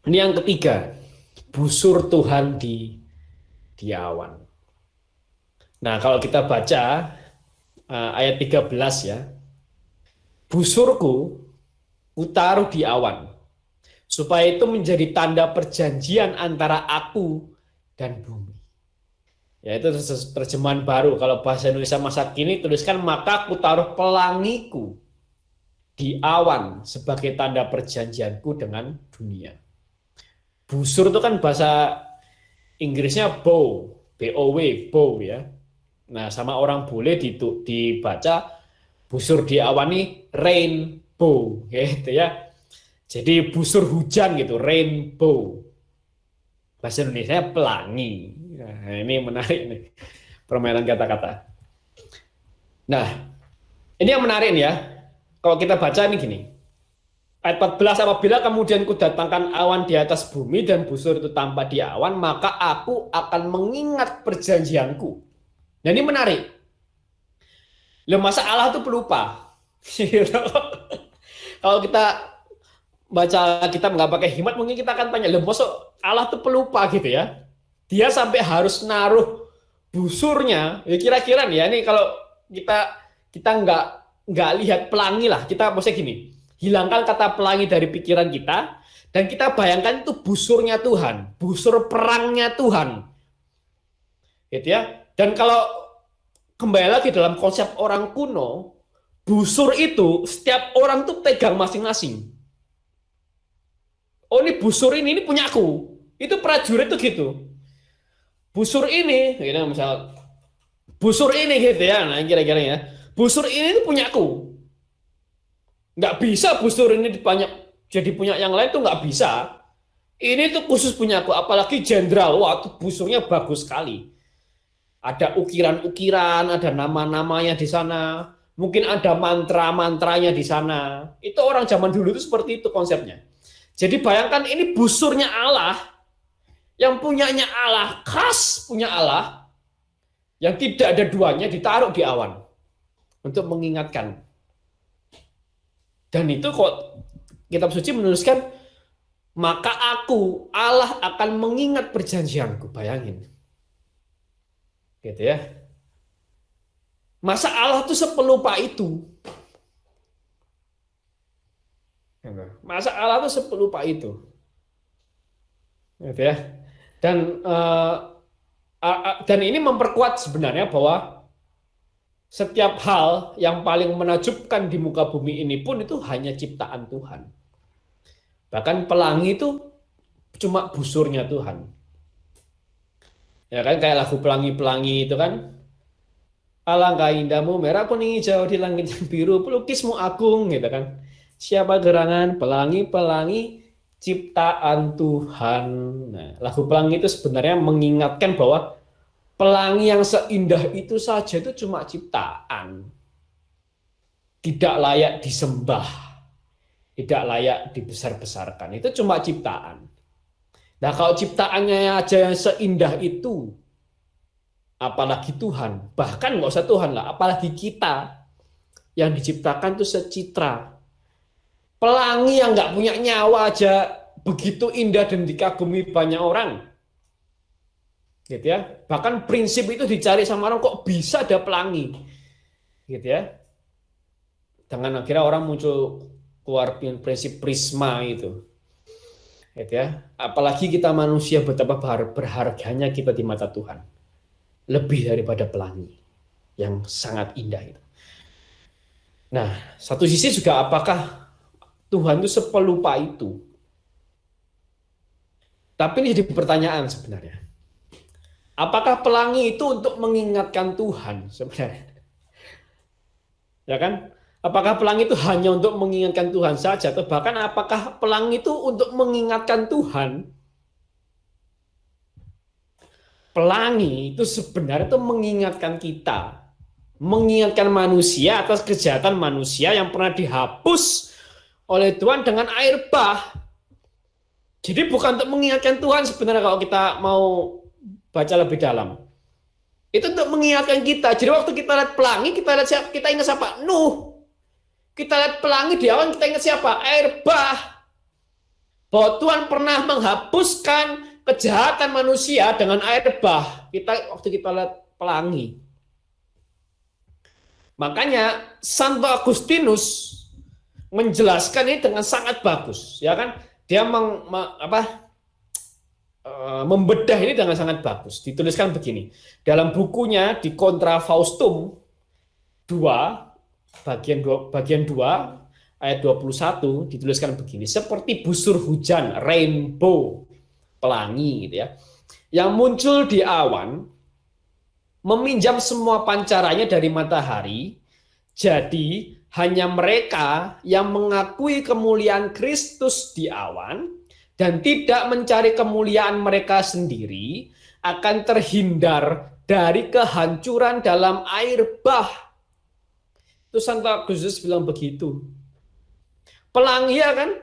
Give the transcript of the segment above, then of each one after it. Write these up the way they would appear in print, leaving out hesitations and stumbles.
Ini yang ketiga, busur Tuhan di awan. Nah, kalau kita baca ayat 13 ya, busurku kutaruh di awan, supaya itu menjadi tanda perjanjian antara aku dan bumi. Ya, itu terjemahan baru. Kalau bahasa Indonesia masa kini tuliskan, maka aku taruh pelangiku di awan sebagai tanda perjanjianku dengan dunia. Busur itu kan bahasa Inggrisnya bow, B-O-W, bow ya. Nah, sama orang bule dibaca busur di awan ini rainbow, gitu ya. Jadi busur hujan gitu, rainbow. Bahasa Indonesia pelangi. Nah, ini menarik nih, permainan kata-kata. Nah, ini yang menarik nih ya. Kalau kita baca ini gini. Ayat 14, apabila kemudian kudatangkan awan di atas bumi dan busur itu tanpa di awan, maka aku akan mengingat perjanjianku. Nah, ini menarik. Loh, masa Allah itu pelupa? Kalau kita baca kitab nggak pakai hikmat, mungkin kita akan tanya, loh, masa Allah itu pelupa gitu ya? Dia sampai harus naruh busurnya, ya kira-kira nih ya, ini kalau kita kita nggak lihat pelangi lah, kita maksudnya gini, hilangkan kata pelangi dari pikiran kita, dan kita bayangkan itu busurnya Tuhan, busur perangnya Tuhan, gitu ya. Dan kalau kembali lagi dalam konsep orang kuno, busur itu setiap orang tuh pegang masing-masing. Oh, ini busur ini punya aku. Itu prajurit tuh gitu. Busur ini, gitu misal, busur ini gitu ya, nah kira-kira ya. Busur ini tuh punya aku. Nggak bisa busur ini banyak jadi punya yang lain tuh nggak bisa. Ini tuh khusus punya aku, apalagi jenderal. Wah, tuh busurnya bagus sekali. Ada ukiran-ukiran, ada nama-namanya di sana. Mungkin ada mantra-mantranya di sana. Itu orang zaman dulu itu seperti itu konsepnya. Jadi bayangkan ini busurnya Allah, yang punyanya Allah, khas punya Allah, yang tidak ada duanya ditaruh di awan untuk mengingatkan. Dan itu kok kitab suci menuliskan, maka aku, Allah akan mengingat perjanjianku. Bayangin. Gitu ya. Masa Allah tuh sepelupa itu? Masa Allah tuh sepelupa itu? Gitu ya. Dan dan ini memperkuat sebenarnya bahwa setiap hal yang paling menakjubkan di muka bumi ini pun itu hanya ciptaan Tuhan. Bahkan pelangi itu cuma busurnya Tuhan. Ya kan, kayak lagu pelangi-pelangi itu kan. Alangkah indahmu merah kuning hijau di langit yang biru, pelukismu agung gitu kan. Siapa gerangan pelangi-pelangi ciptaan Tuhan. Nah, lagu pelangi itu sebenarnya mengingatkan bahwa pelangi yang seindah itu saja itu cuma ciptaan. Tidak layak disembah. Tidak layak dibesar-besarkan. Itu cuma ciptaan. Nah, kalau ciptaannya aja yang seindah itu, apalagi Tuhan, bahkan nggak usah Tuhan lah, apalagi kita yang diciptakan itu secitra. Pelangi yang nggak punya nyawa aja begitu indah dan dikagumi banyak orang. Gitu ya. Bahkan prinsip itu dicari sama orang, kok bisa ada pelangi. Gitu ya. Dengan akhirnya orang muncul keluar prinsip prisma itu. Gitu ya. Apalagi kita manusia, betapa berharganya kita di mata Tuhan. Lebih daripada pelangi yang sangat indah itu. Nah, satu sisi juga apakah Tuhan itu sepelupa itu? Tapi ini jadi pertanyaan sebenarnya. Apakah pelangi itu untuk mengingatkan Tuhan sebenarnya? Ya kan? Apakah pelangi itu hanya untuk mengingatkan Tuhan saja, atau bahkan apakah pelangi itu untuk mengingatkan Tuhan? Pelangi itu sebenarnya itu mengingatkan kita, mengingatkan manusia atas kejahatan manusia yang pernah dihapus oleh Tuhan dengan air bah. Jadi bukan untuk mengingatkan Tuhan sebenarnya, kalau kita mau baca lebih dalam. Itu untuk mengingatkan kita. Jadi waktu kita lihat pelangi, kita ingat siapa? Nuh. Kita lihat pelangi di awan, kita ingat siapa? Air bah. Bahwa Tuhan pernah menghapuskan kejahatan manusia dengan air bah. Waktu kita lihat pelangi. Makanya Santo Agustinus menjelaskan ini dengan sangat bagus, ya kan? Dia membedah ini dengan sangat bagus. Dituliskan begini. Dalam bukunya di Contra Faustum 2 bagian 2 ayat 21 dituliskan begini, seperti busur hujan, rainbow, pelangi gitu ya, yang muncul di awan, meminjam semua pancarannya dari matahari. Jadi hanya mereka yang mengakui kemuliaan Kristus di awan dan tidak mencari kemuliaan mereka sendiri akan terhindar dari kehancuran dalam air bah. Itu Santo Agustinus bilang begitu. Pelangi ya kan,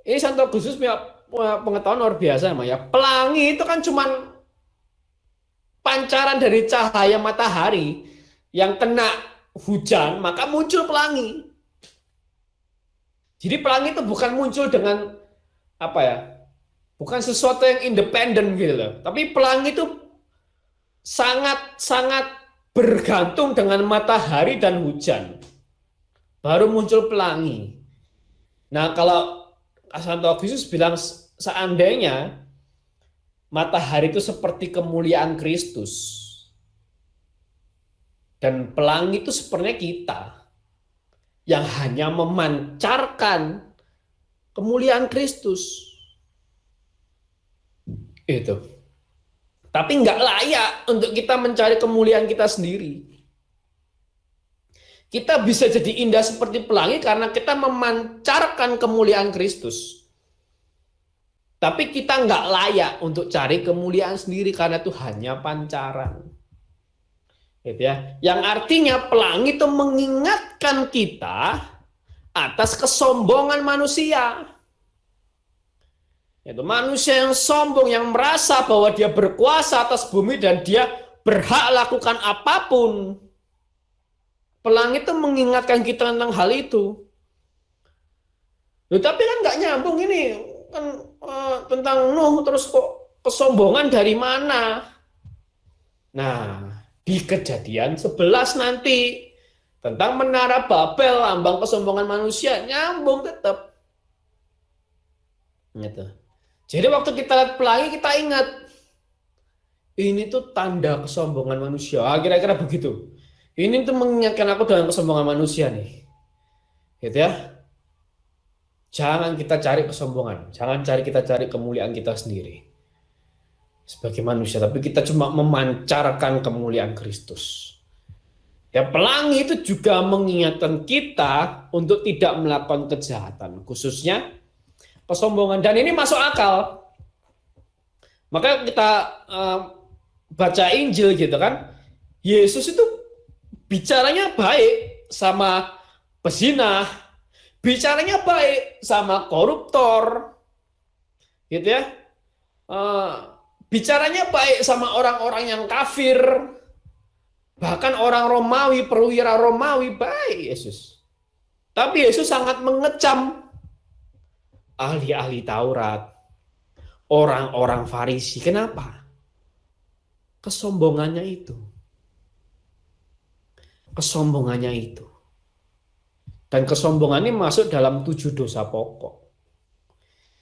ini Santo Agustinus punya pengetahuan luar biasa ya. Pelangi itu kan cuman pancaran dari cahaya matahari yang kena hujan, maka muncul pelangi. Jadi pelangi itu bukan muncul dengan apa ya, bukan sesuatu yang independen gitu loh. Tapi pelangi itu sangat bergantung dengan matahari dan hujan. Baru muncul pelangi. Nah, kalau Santo Agustinus bilang seandainya matahari itu seperti kemuliaan Kristus dan pelangi itu sebenarnya kita yang hanya memancarkan kemuliaan Kristus. Itu. Tapi nggak layak untuk kita mencari kemuliaan kita sendiri. Kita bisa jadi indah seperti pelangi karena kita memancarkan kemuliaan Kristus. Tapi kita nggak layak untuk cari kemuliaan sendiri karena itu hanya pancaran. Gitu ya. Yang artinya pelangi itu mengingatkan kita atas kesombongan manusia. Itu manusia yang sombong, yang merasa bahwa dia berkuasa atas bumi dan dia berhak lakukan apapun. Pelangi itu mengingatkan kita tentang hal itu. Loh, tapi kan nggak nyambung ini kan tentang Nuh, terus kok kesombongan dari mana? Nah, di Kejadian 11 nanti tentang menara Babel, lambang kesombongan manusia, nyambung tetap. Gitu. Jadi waktu kita lihat pelangi kita ingat ini tuh tanda kesombongan manusia. Kira-kira begitu. Ini tuh mengingatkan aku dengan kesombongan manusia nih. Gitu ya. Jangan kita cari kesombongan. Jangan kita cari kemuliaan kita sendiri. Sebagai manusia. Tapi kita cuma memancarkan kemuliaan Kristus. Ya, pelangi itu juga mengingatkan kita untuk tidak melakukan kejahatan. Khususnya kesombongan. Dan ini masuk akal. Maka kita baca Injil gitu kan. Yesus itu bicaranya baik sama pezinah, bicaranya baik sama koruptor, gitu ya. Bicaranya baik sama orang-orang yang kafir, bahkan orang Romawi, perwira Romawi, baik Yesus. Tapi Yesus sangat mengecam ahli-ahli Taurat, orang-orang Farisi. Kenapa? Kesombongannya itu. Kesombongannya itu. Dan kesombongan ini masuk dalam 7 dosa pokok.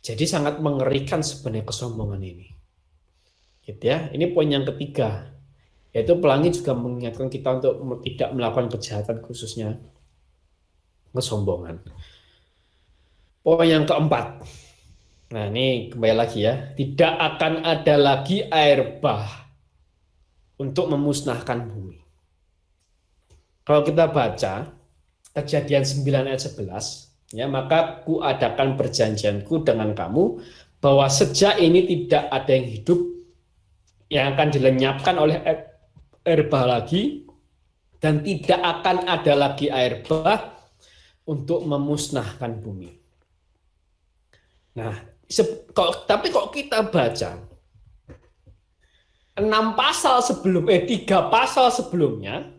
Jadi sangat mengerikan sebenarnya kesombongan ini. Gitu ya. Ini poin yang ketiga. Yaitu pelangi juga mengingatkan kita untuk tidak melakukan kejahatan, khususnya kesombongan. Poin yang keempat. Nah, ini kembali lagi ya. Tidak akan ada lagi air bah untuk memusnahkan bumi. Kalau kita baca Kejadian 9 ayat 11, ya, maka ku adakan perjanjianku dengan kamu bahwa sejak ini tidak ada yang hidup yang akan dilenyapkan oleh air bah lagi, dan tidak akan ada lagi air bah untuk memusnahkan bumi. Nah, tapi kok kita baca 3 pasal sebelumnya,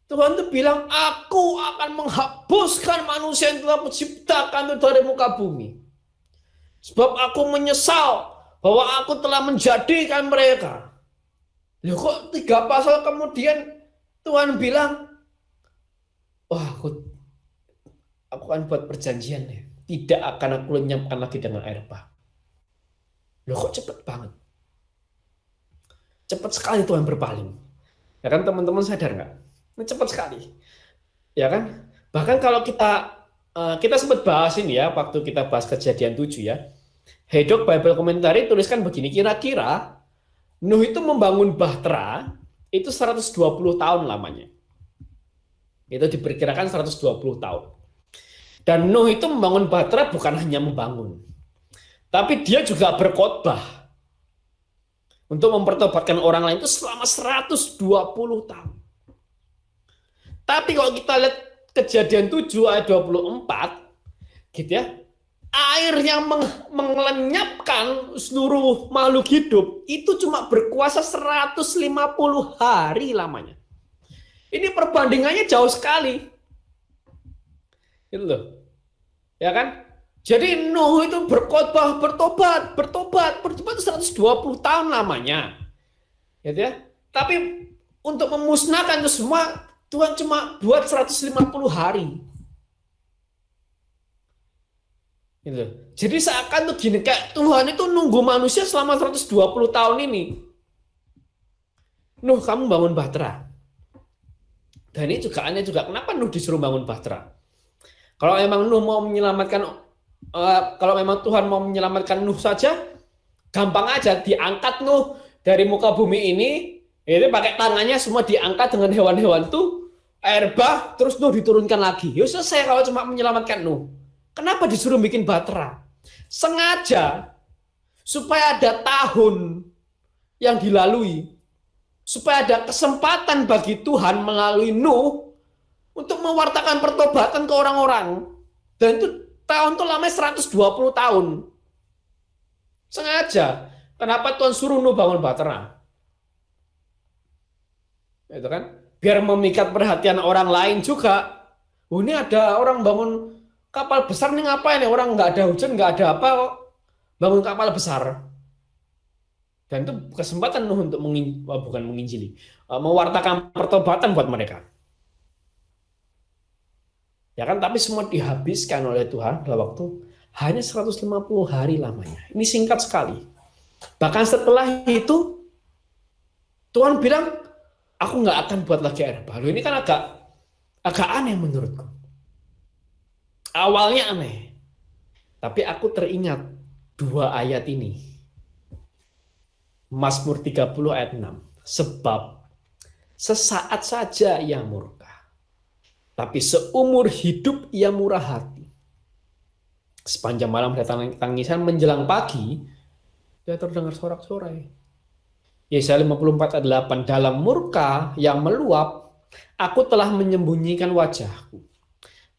Tuhan itu bilang, aku akan menghapuskan manusia yang telah menciptakan itu dari muka bumi. Sebab aku menyesal bahwa aku telah menjadikan mereka. Loh kok 3 pasal kemudian Tuhan bilang, wah aku akan buat perjanjian ya. Tidak akan aku lenyapkan lagi dengan air bah. Loh kok cepet banget. Cepat sekali Tuhan berpaling. Ya kan teman-teman sadar nggak? Ini cepat sekali. Ya kan? Bahkan kalau kita sempat bahas ini ya, waktu kita bahas Kejadian 7 ya. Hedok Bible Commentary tuliskan begini, kira-kira Nuh itu membangun bahtera itu 120 tahun lamanya. Itu diperkirakan 120 tahun. Dan Nuh itu membangun bahtera bukan hanya membangun, tapi dia juga berkhotbah untuk mempertobatkan orang lain itu selama 120 tahun. Tapi kalau kita lihat Kejadian 7 ayat 24, gitu ya, air yang melenyapkan seluruh makhluk hidup itu cuma berkuasa 150 hari lamanya. Ini perbandingannya jauh sekali. Gitu loh. Ya kan? Jadi Nuh itu berkhotbah, bertobat itu 120 tahun lamanya. Gitu ya. Tapi untuk memusnahkan itu semua Tuhan cuma buat 150 hari. Gitu. Jadi seakan tuh gini, kayak Tuhan itu nunggu manusia selama 120 tahun ini. Nuh, kamu bangun bahtera. Dan ini juga aneh juga, kenapa Nuh disuruh bangun bahtera? Kalau memang Nuh mau menyelamatkan, kalau memang Tuhan mau menyelamatkan Nuh saja, gampang aja, diangkat Nuh dari muka bumi ini, itu pakai tangannya semua diangkat dengan hewan-hewan tuh, air bah, terus Nuh diturunkan lagi. Ya selesai kalau cuma menyelamatkan Nuh. Kenapa disuruh bikin bahtera? Sengaja supaya ada tahun yang dilalui, supaya ada kesempatan bagi Tuhan melalui Nuh untuk mewartakan pertobatan ke orang-orang. Dan itu tahun itu lamanya 120 tahun. Sengaja. Kenapa Tuhan suruh Nuh bangun bahtera? Itu kan biar memikat perhatian orang lain juga. Oh, ini ada orang bangun kapal besar nih, ngapain ya? Orang nggak ada hujan, nggak ada apa kok bangun kapal besar. Dan itu kesempatan Nuh untuk bukan menginjili, mewartakan pertobatan buat mereka. Ya kan, tapi semua dihabiskan oleh Tuhan dalam waktu hanya 150 hari lamanya. Ini singkat sekali. Bahkan setelah itu Tuhan bilang, aku nggak akan buat lagi air bah. Ini kan agak aneh menurutku. Awalnya aneh, tapi aku teringat 2 ayat ini. Mazmur 30 ayat 6. Sebab sesaat saja ia murka, tapi seumur hidup ia murah hati. Sepanjang malam ada tangisan, menjelang pagi dia terdengar sorak-sorai. Yesaya 54 ayat 8. Dalam murka yang meluap, aku telah menyembunyikan wajahku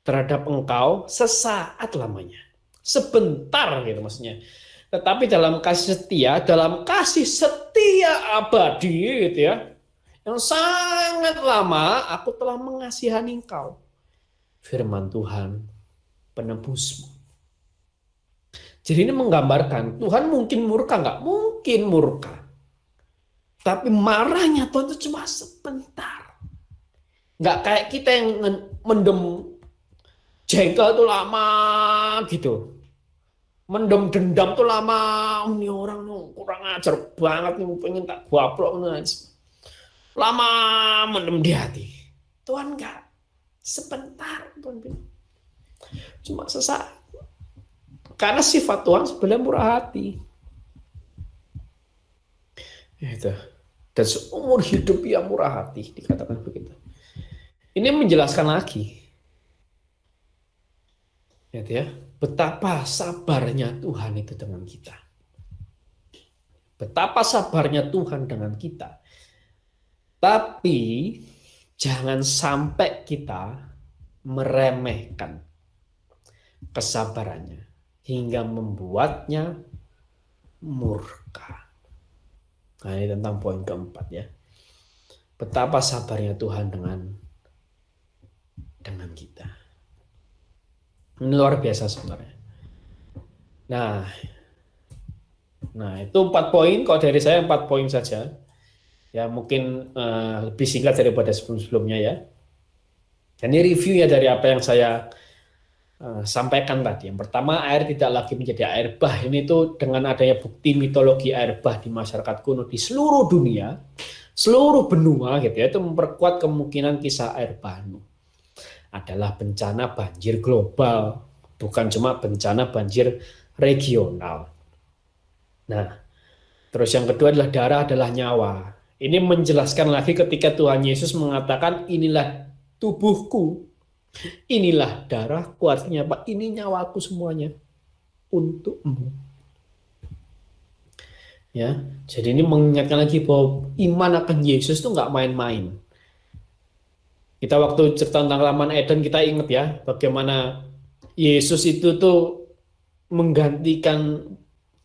terhadap engkau sesaat lamanya. Sebentar gitu maksudnya. Tetapi dalam kasih setia abadi gitu ya, yang sangat lama, aku telah mengasihani engkau. Firman Tuhan penebusmu. Jadi ini menggambarkan Tuhan mungkin murka, nggak mungkin murka. Tapi marahnya Tuhan itu cuma sebentar. Nggak kayak kita yang mendem jengkel itu lama gitu. Mendem dendam tuh lama. Ini orang kurang ajar banget nih, pengen tak gaplok. Lama mendem di hati. Tuhan enggak. Sebentar Tuhan bilang. Cuma sesaat. Karena sifat Tuhan sebenarnya murah hati. Itu. Dan seumur hidup ia murah hati, dikatakan begitu. Ini menjelaskan lagi. Ya, betapa sabarnya Tuhan itu dengan kita. Betapa sabarnya Tuhan dengan kita. Tapi jangan sampai kita meremehkan kesabarannya hingga membuatnya murka. Nah, ini tentang poin keempat ya. Betapa sabarnya Tuhan dengan kita. Ini luar biasa sebenarnya. Nah, Nah, itu 4 poin. Kalau dari saya 4 poin saja. Ya, mungkin lebih singkat daripada sebelum-sebelumnya ya. Ini review ya dari apa yang saya sampaikan tadi. Yang pertama, air tidak lagi menjadi air bah. Ini tuh dengan adanya bukti mitologi air bah di masyarakat kuno di seluruh dunia, seluruh benua gitu ya, itu memperkuat kemungkinan kisah air bah Nuh adalah bencana banjir global, bukan cuma bencana banjir regional. Nah, terus yang kedua adalah darah adalah nyawa. Ini menjelaskan lagi ketika Tuhan Yesus mengatakan inilah tubuhku, inilah darahku, artinya apa? Ini nyawaku semuanya untukmu. Ya, jadi ini mengingatkan lagi bahwa iman akan Yesus itu nggak main-main. Kita waktu cerita tentang Taman Eden kita ingat ya, bagaimana Yesus itu tuh menggantikan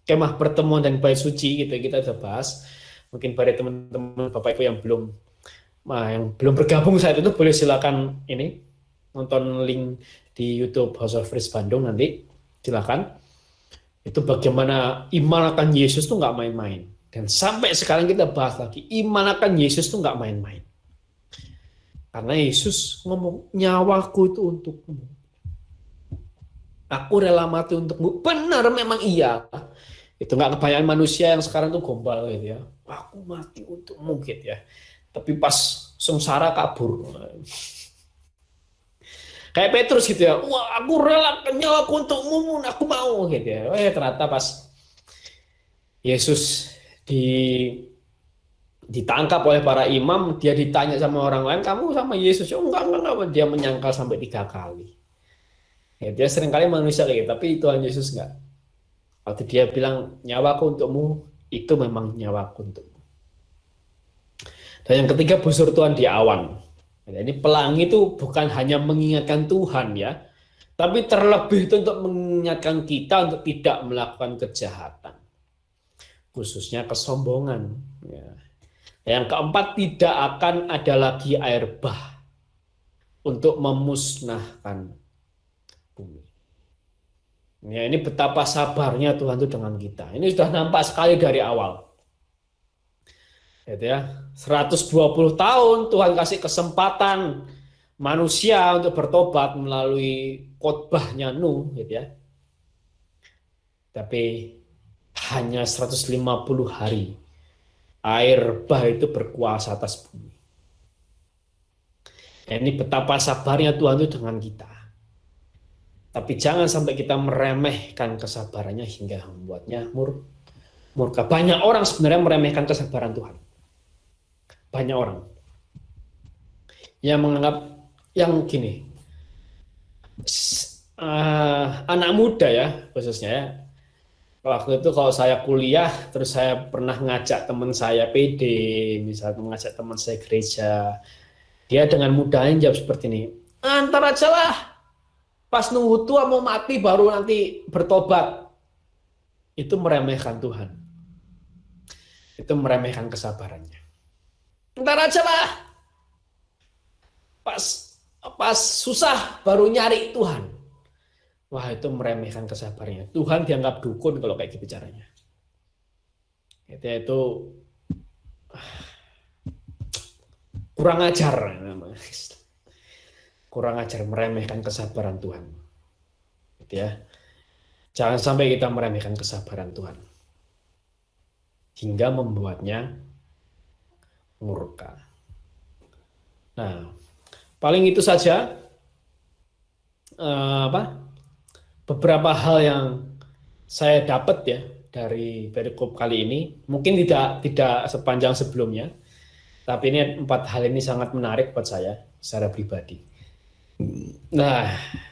kemah pertemuan dan bait suci gitu kita sudah bahas. Mungkin pada teman-teman Bapak Ibu yang belum bergabung saat itu boleh silakan ini nonton link di YouTube House of Praise Bandung nanti, silakan. Itu bagaimana iman akan Yesus tuh nggak main-main. Dan sampai sekarang kita bahas lagi, iman akan Yesus tuh nggak main-main. Karena Yesus ngomong, nyawaku itu untukmu. Aku rela mati untukmu. Benar, memang iya. Itu nggak kebanyakan manusia yang sekarang tuh gombal gitu ya. Aku mati untukmu gitu ya. Tapi pas sengsara kabur. Kayak Petrus gitu ya. Wah, aku rela nyawaku untukmu, aku mau gitu ya. Ternyata pas Yesus ditangkap oleh para imam, dia ditanya sama orang lain, kamu sama Yesus? Oh, enggak. Dia menyangkal sampai 3 kali. Ya, dia seringkali manusia kayak gitu, tapi Tuhan Yesus enggak. Waktu dia bilang, nyawaku untukmu, itu memang nyawaku untukmu. Dan yang ketiga, busur Tuhan di awan. Jadi pelangi itu bukan hanya mengingatkan Tuhan ya, tapi terlebih itu untuk mengingatkan kita untuk tidak melakukan kejahatan. Khususnya kesombongan. Ya. Yang keempat, tidak akan ada lagi air bah untuk memusnahkan bumi. Ya, ini betapa sabarnya Tuhan itu dengan kita. Ini sudah nampak sekali dari awal. Gitu ya. 120 tahun Tuhan kasih kesempatan manusia untuk bertobat melalui khotbahnya Nuh, gitu ya. Tapi hanya 150 hari air bah itu berkuasa atas bumi. Ini betapa sabarnya Tuhan itu dengan kita. Tapi jangan sampai kita meremehkan kesabarannya hingga membuatnya murka. Banyak orang sebenarnya meremehkan kesabaran Tuhan. Banyak orang yang menganggap yang gini, anak muda ya khususnya ya. Waktu itu kalau saya kuliah, terus saya pernah ngajak teman saya PD, misalnya mengajak teman saya gereja, dia dengan mudahnya jawab seperti ini, antar aja lah, pas nunggu tua mau mati baru nanti bertobat. Itu meremehkan Tuhan. Itu meremehkan kesabarannya. Ntar aja lah, pas susah baru nyari Tuhan. Wah, itu meremehkan kesabarannya. Tuhan dianggap dukun kalau kayak gitu caranya. Itu kurang ajar. Kurang ajar, meremehkan kesabaran Tuhan. Gitu ya. Jangan sampai kita meremehkan kesabaran Tuhan. Hingga membuatnya murka. Nah, paling itu saja beberapa hal yang saya dapat ya dari perikop kali ini. Mungkin tidak sepanjang sebelumnya, tapi ini 4 hal ini sangat menarik buat saya secara pribadi. Nah,